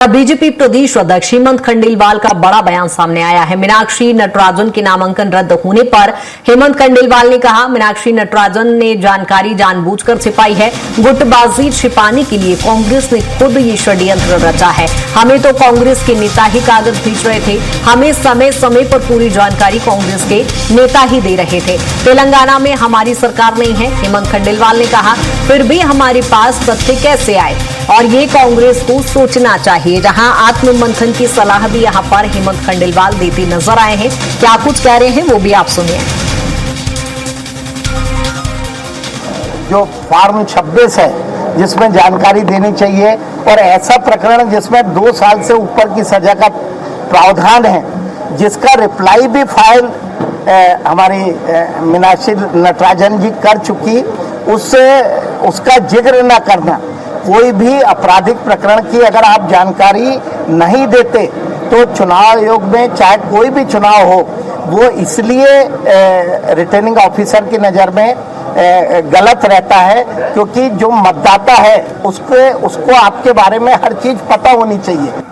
BJP प्रदेश अध्यक्ष हेमंत खंडेलवाल का बड़ा बयान सामने आया है। मीनाक्षी नटराजन के नामांकन रद्द होने पर हेमंत खंडेलवाल ने कहा, मीनाक्षी नटराजन ने जानकारी जानबूझकर छिपाई है। गुटबाजी छिपाने के लिए कांग्रेस ने खुद ये षड्यंत्र रचा है। हमें तो कांग्रेस के नेता ही कागज भेज रहे थे, हमें समय समय पर पूरी जानकारी कांग्रेस के नेता ही दे रहे थे। तेलंगाना में हमारी सरकार नहीं है, हेमंत खंडेलवाल ने कहा। फिर भी हमारे पास तथ्य कैसे आए और ये कांग्रेस को सोचना चाहिए। जहां आत्म मंथन की सलाह भी यहां पर हेमंत खंडेलवाल देते नजर आए हैं। क्या कुछ कह रहे हैं वो भी आप सुनिए। जो फॉर्म 26 है जिसमें जानकारी देनी चाहिए और ऐसा प्रकरण जिसमें 2 साल से ऊपर की सजा का प्रावधान है, जिसका रिप्लाई भी फाइल हमारी मीनाक्षी नटराजन जी कर चुकी, उससे उसका जिक्र न करना, कोई भी आपराधिक प्रकरण की अगर आप जानकारी नहीं देते तो चुनाव आयोग में चाहे कोई भी चुनाव हो, वो इसलिए रिटर्निंग ऑफिसर की नज़र में गलत रहता है क्योंकि जो मतदाता है उसको आपके बारे में हर चीज़ पता होनी चाहिए।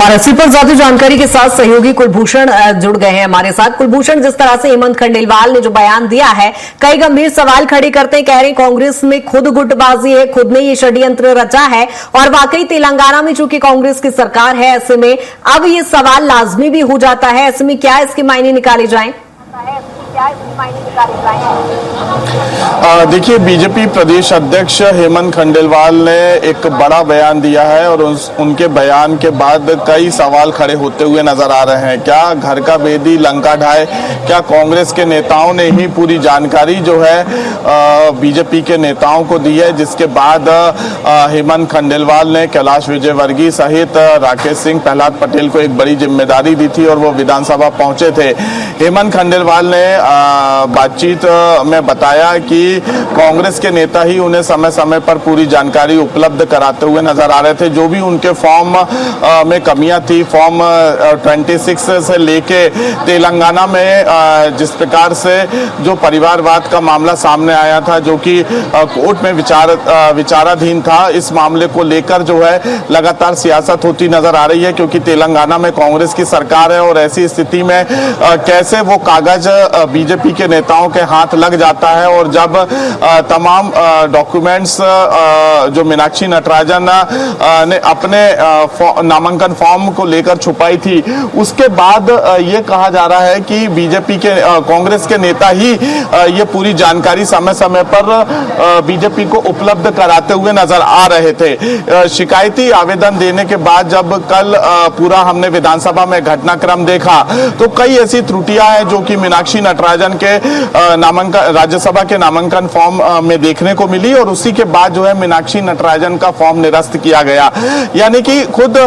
और इसी पर ज्यादा जानकारी के साथ सहयोगी कुलभूषण जुड़ गए हैं हमारे साथ। कुलभूषण, जिस तरह से हेमंत खंडेलवाल ने जो बयान दिया है, कई गंभीर सवाल खड़े करते हैं। कह रहे हैं कांग्रेस में खुद गुटबाजी है, खुद ने ये षड्यंत्र रचा है और वाकई तेलंगाना में चूंकि कांग्रेस की सरकार है, ऐसे में अब ये सवाल लाजमी भी हो जाता है। ऐसे में क्या इसके मायने निकाले जाएं? देखिए, बीजेपी प्रदेश अध्यक्ष हेमंत खंडेलवाल ने एक बड़ा बयान दिया है और उनके बयान के बाद कई सवाल खड़े होते हुए नजर आ रहे हैं। क्या घर का बेदी लंका ढाए, क्या कांग्रेस के नेताओं ने ही पूरी जानकारी जो है बीजेपी के नेताओं को दी है, जिसके बाद हेमंत खंडेलवाल ने कैलाश विजयवर्गीय सहित राकेश सिंह, प्रहलाद पटेल को एक बड़ी जिम्मेदारी दी थी और वो विधानसभा पहुंचे थे। हेमंत खंडेलवाल ने बातचीत में बताया कि कांग्रेस के नेता ही उन्हें समय समय पर पूरी जानकारी उपलब्ध कराते हुए नजर आ रहे थे। जो भी उनके फॉर्म में कमियां थी, फॉर्म 26 से लेके तेलंगाना में जिस प्रकार से जो परिवारवाद का मामला सामने आया था, जो कि कोर्ट में विचाराधीन था, इस मामले को लेकर जो है लगातार सियासत होती नजर आ रही है, क्योंकि तेलंगाना में कांग्रेस की सरकार है और ऐसी स्थिति में कैसे वो कागज बीजेपी के नेताओं के हाथ लग जाता है। और जब तमाम डॉक्यूमेंट्स जो मीनाक्षी नटराजन ने अपने नामांकन फॉर्म को लेकर छुपाई थी, उसके बाद ये कहा जा रहा है कि बीजेपी के कांग्रेस के नेता ही ये पूरी जानकारी समय समय पर बीजेपी को उपलब्ध कराते हुए नजर आ रहे थे। शिकायती आवेदन देने के बाद जब कल पूरा हमने विधानसभा में घटनाक्रम देखा तो कई ऐसी त्रुटियां हैं जो कि मीनाक्षी नटराजन के नामांकन राज्यसभा के नामांकन फॉर्म में देखने को मिली और उसी के बाद जो है मीनाक्षी नटराजन का फॉर्म निरस्त किया गया। यानी कि खुद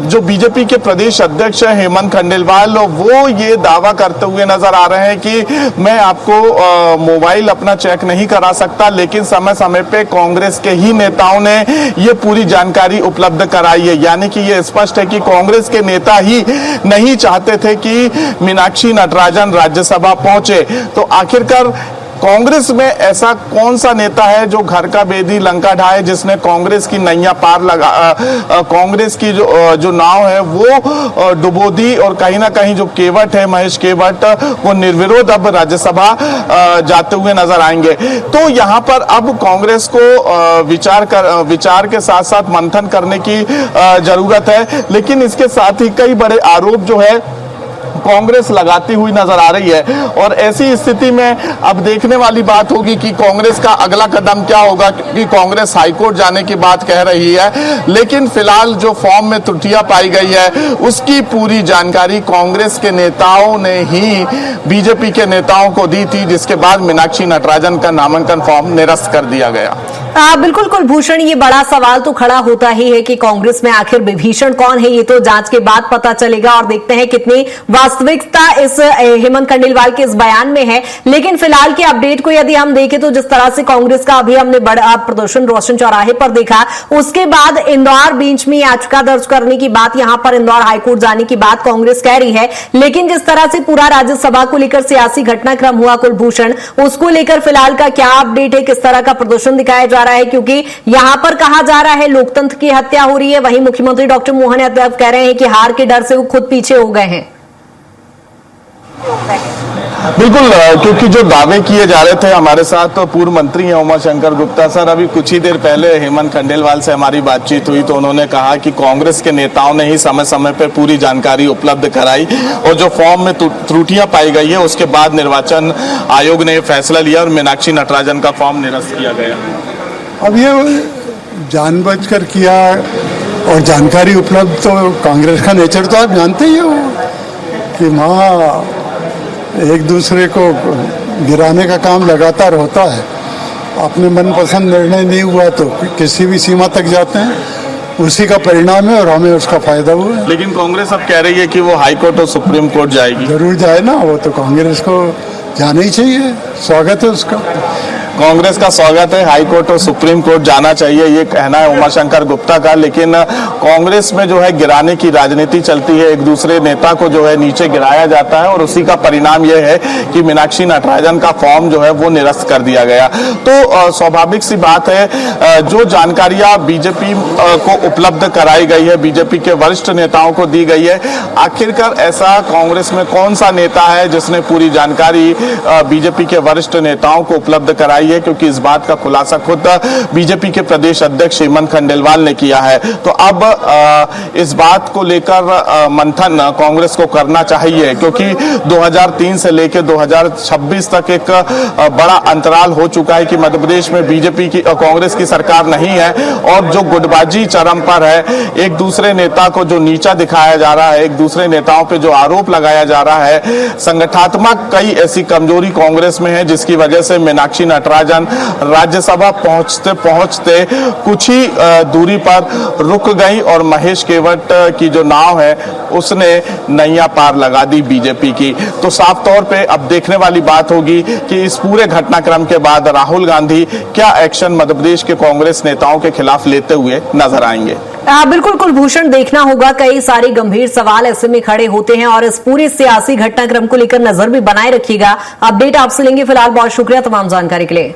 जो बीजेपी के प्रदेश अध्यक्ष हेमंत खंडेलवाल, वो ये दावा करते हुए नजर आ रहे हैं कि मैं आपको मोबाइल अपना चेक नहीं करा सकता, लेकिन समय समय पे कांग्रेस के ही नेताओं ने ये पूरी जानकारी उपलब्ध कराई है। यानी कि ये स्पष्ट है कि कांग्रेस के नेता ही नहीं चाहते थे कि मीनाक्षी नटराजन राज्यसभा पहुंचे। तो आखिरकार कांग्रेस में ऐसा कौन सा नेता है जो घर का बेदी लंका ढाए, जिसने कांग्रेस की नैया पार लगा, कांग्रेस की जो नाव है वो डुबो दी और कहीं ना कहीं जो केवट है, महेश केवट, वो निर्विरोध अब राज्यसभा जाते हुए नजर आएंगे। तो यहाँ पर अब कांग्रेस को विचार के साथ साथ मंथन करने की जरूरत है, लेकिन इसके साथ ही कई बड़े आरोप जो है कांग्रेस लगाती हुई नजर आ रही है। और ऐसी स्थिति में अब देखने वाली बात होगी कि कांग्रेस का अगला कदम क्या होगा, क्योंकि कांग्रेस हाईकोर्ट जाने की बात कह रही है, लेकिन फिलहाल जो फॉर्म में त्रुटियां पाई गई है उसकी पूरी जानकारी कांग्रेस के नेताओं ने ही बीजेपी के नेताओं को दी थी, जिसके बाद मीनाक्षी नटराजन का नामांकन फॉर्म निरस्त कर दिया गया। बिल्कुल कुलभूषण, ये बड़ा सवाल तो खड़ा होता ही है कि कांग्रेस में आखिर विभीषण कौन है। ये तो जांच के बाद पता चलेगा और देखते हैं कितनी वास्तविकता इस हेमंत खंडेलवाल के इस बयान में है। लेकिन फिलहाल की अपडेट को यदि हम देखें तो जिस तरह से कांग्रेस का अभी हमने बड़ा प्रदर्शन रोशन चौराहे पर देखा, उसके बाद इंदौर बेंच में याचिका दर्ज करने की बात, यहां पर इंदौर हाईकोर्ट जाने की बात कांग्रेस कह रही है। लेकिन जिस तरह से पूरा राज्यसभा को लेकर सियासी घटनाक्रम हुआ कुलभूषण, उसको लेकर फिलहाल का क्या अपडेट है, किस तरह का प्रदर्शन दिखाया जा रहा है? क्योंकि यहां पर कहा जा रहा है लोकतंत्र की हत्या हो रही है, वहीं मुख्यमंत्री डॉक्टर मोहन यादव कह रहे हैं कि हार के डर से वो खुद पीछे हो गए हैं। बिल्कुल, क्योंकि जो दावे किए जा रहे थे, हमारे साथ तो पूर्व मंत्री हैं उमाशंकर गुप्ता सर। अभी कुछ ही देर पहले हेमंत खंडेलवाल से हमारी बातचीत हुई तो उन्होंने कहा कि कांग्रेस के नेताओं ने ही समय समय पर पूरी जानकारी उपलब्ध कराई और जो फॉर्म में त्रुटियां पाई गई है उसके बाद निर्वाचन आयोग ने फैसला लिया और मीनाक्षी नटराजन का फॉर्म निरस्त किया गया। अब ये जानबूझकर किया और जानकारी उपलब्ध, तो कांग्रेस का नेचर तो आप जानते ही हो कि वहाँ एक दूसरे को गिराने का काम लगातार होता है। अपने मनपसंद निर्णय नहीं हुआ तो किसी भी सीमा तक जाते हैं, उसी का परिणाम है और हमें उसका फायदा हुआ है। लेकिन कांग्रेस अब कह रही है कि वो हाई कोर्ट और सुप्रीम कोर्ट जाएगी। जरूर जाए ना, वो तो कांग्रेस को जाना ही चाहिए, स्वागत है उसका। कांग्रेस का स्वागत है, हाई कोर्ट और सुप्रीम कोर्ट जाना चाहिए, ये कहना है उमाशंकर गुप्ता का। लेकिन कांग्रेस में जो है गिराने की राजनीति चलती है, एक दूसरे नेता को जो है नीचे गिराया जाता है और उसी का परिणाम यह है कि मीनाक्षी नटराजन का फॉर्म जो है वो निरस्त कर दिया गया। तो स्वाभाविक सी बात है, जो जानकारियां बीजेपी को उपलब्ध कराई गई है, बीजेपी के वरिष्ठ नेताओं को दी गई है, आखिरकार ऐसा कांग्रेस में कौन सा नेता है जिसने पूरी जानकारी बीजेपी के वरिष्ठ नेताओं को उपलब्ध कराई है? क्योंकि इस बात का खुलासा खुद बीजेपी के प्रदेश अध्यक्ष हेमंत खंडेलवाल ने किया है। तो अब इस बात को लेकर मंथन कांग्रेस को करना चाहिए, क्योंकि 2003 से लेकर 2026 तक एक बड़ा अंतराल हो चुका है कि मध्य प्रदेश में बीजेपी की कांग्रेस की सरकार नहीं है और जो गुटबाजी चरम पर है, एक दूसरे नेता को जो नीचा दिखाया जा रहा है, एक दूसरे नेताओं पे जो आरोप लगाया जा रहा है, संगठनात्मक कई ऐसी कमजोरी कांग्रेस में है जिसकी वजह से मीनाक्षी नटराजन राज्यसभा पहुंचते पहुंचते कुछ ही दूरी पर रुक गई और महेश केवट की जो नाव है उसने नैया पार लगा दी बीजेपी की। तो साफ तौर पे अब देखने वाली बात होगी कि इस पूरे घटनाक्रम के बाद राहुल गांधी क्या एक्शन मध्य प्रदेश के कांग्रेस नेताओं के खिलाफ लेते हुए नजर आएंगे। बिल्कुल कुलभूषण, देखना होगा, कई सारे गंभीर सवाल ऐसे में खड़े होते हैं और इस पूरे सियासी घटनाक्रम को लेकर नजर भी बनाए रखिएगा। अपडेट आपसे लेंगे। फिलहाल बहुत शुक्रिया तमाम जानकारी के लिए।